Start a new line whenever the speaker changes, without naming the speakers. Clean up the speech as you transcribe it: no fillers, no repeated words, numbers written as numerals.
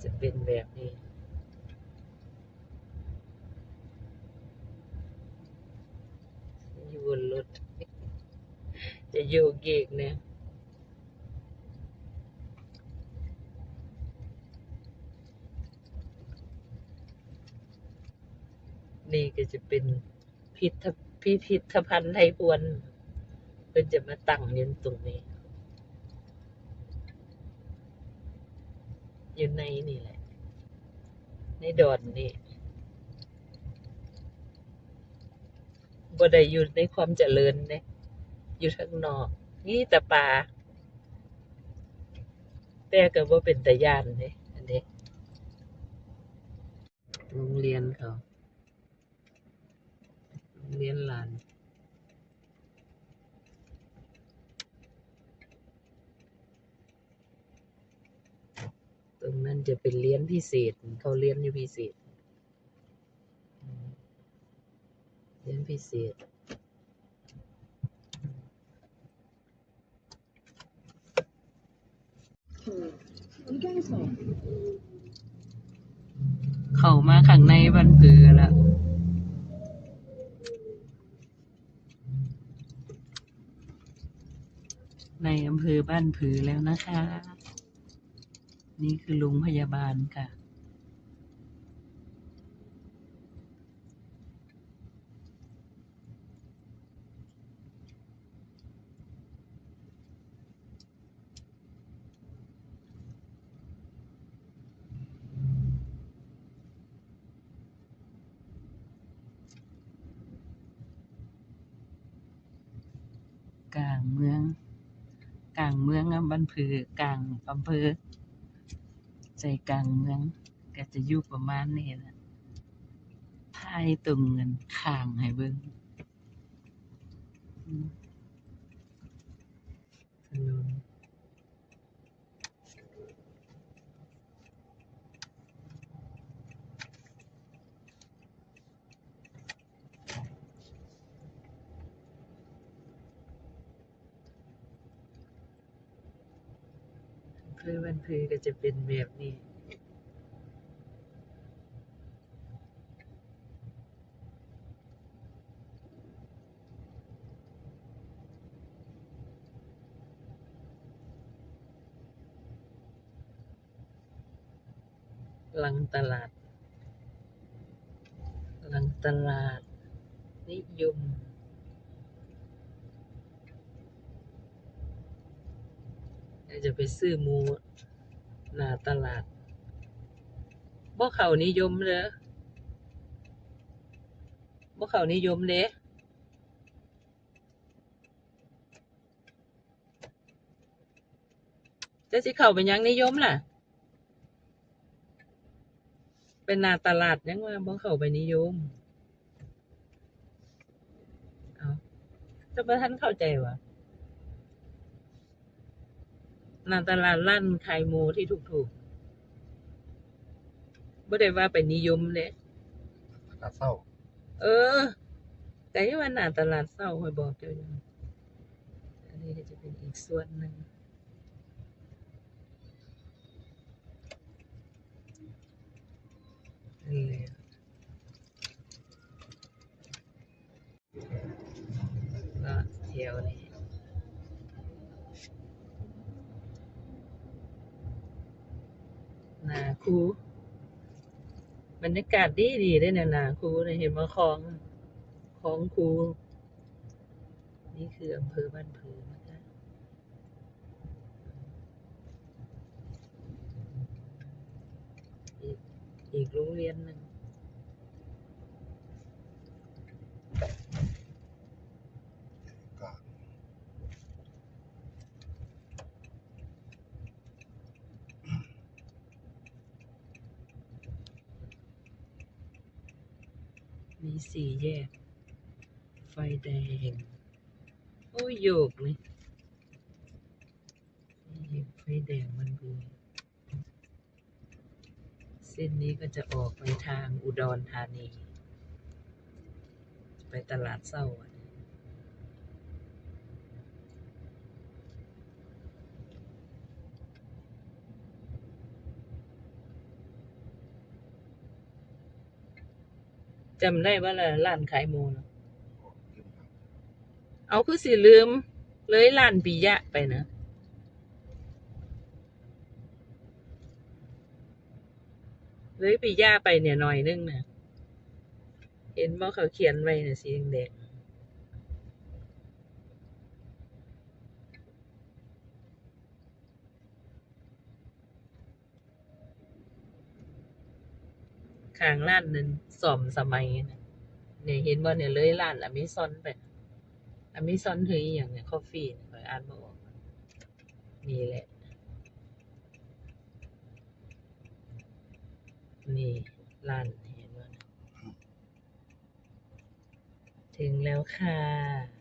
จะเป็นแบบนี้อยู่บนรถจะโยกเยกเนี่ยนี่ก็จะเป็นพิพิธภัณฑ์ไทยพวนเพิ่นจะมาตั้งอยู่ตรงนี้อยู่ในนี่แหละในดอนนี่บ่ได้อยู่ในความเจริญเนี่ยอยู่ข้างนอกนี่แต่ป่าแต่ก็บ่เป็นตาย้านเด้อันนี้โรงเรียนเขาโรงเรียนหลานตรงนั้นจะเป็นเรียนพิเศษเขาเรียนอยู่พิเศษเรียนพิเศษเข้ามาข้างในบ้านผือแล้วในอำเภอบ้านผือแล้วนะคะนี่คือโรงพยาบาลค่ะกลางเมืองบ้านผือกลางอำเภอใจกลางเมืองก็จะอยู่ประมาณนี้แหละถ่ายตรงเงินข้างให้เบิ่งถนนอำเภอบ้านผือก็จะเป็นแบบนี้หลังตลาดนิยมจะไปซื้อหมูหน้าตลาดบ่เข้านิยมเด้อบ่เข้านิยมเด้จะสิเข้าไปหยังนิยมล่ะเป็นหน้าตลาดยังว่าบ่เข้าไปนิยมเอ้าจะบ่ทันเข้าใจว่าหน้าตลาดร้านขายหมูที่ถูกๆบ่ได้ว่าไปนิยมเด้
ตาเศร้า
เออแต่ที่ว่าหน้าตลาดเช้าข้อยบอกเจ้าอยู่อันนี้ก็จะเป็นอีกส่วนหนึ่งนี่แหละก็แถวนี้หน้าคูบรรยากาศดีๆเด้เนี่ยหน้าคูเนี่ยเห็นบ่ของคูนี่คืออำเภอบ้านผือนะคะอีกโรงเรียนหนึ่ง
ก็
มีสี่แยกไฟแดงโอ้ยโยกเลยไฟแดงมันคือเส้นนี้ก็จะออกไปทางอุดรธานีไปตลาดเช้า จำได้ว่าร้านขายหมูเนาะ
ลืมครับ
เอาคือสิลืมเลยร้านปิยะไปนะเลยปิยะไปเนี่ยหน่อยนึงนะเห็นว่าเขาเขียนไว้น่ะสีแดงข้างร้านนั้นซ่อมสมัยนะเนี่ยเห็นว่าเนี่ยเลยร้านอเมซอนไปอเมซอนคืออหย่างเนี่ยคอฟฟี่ข่อยอ่านบ่ออกนี่แหละนี่ร้านเห็นว่าถึงแล้วค่ะ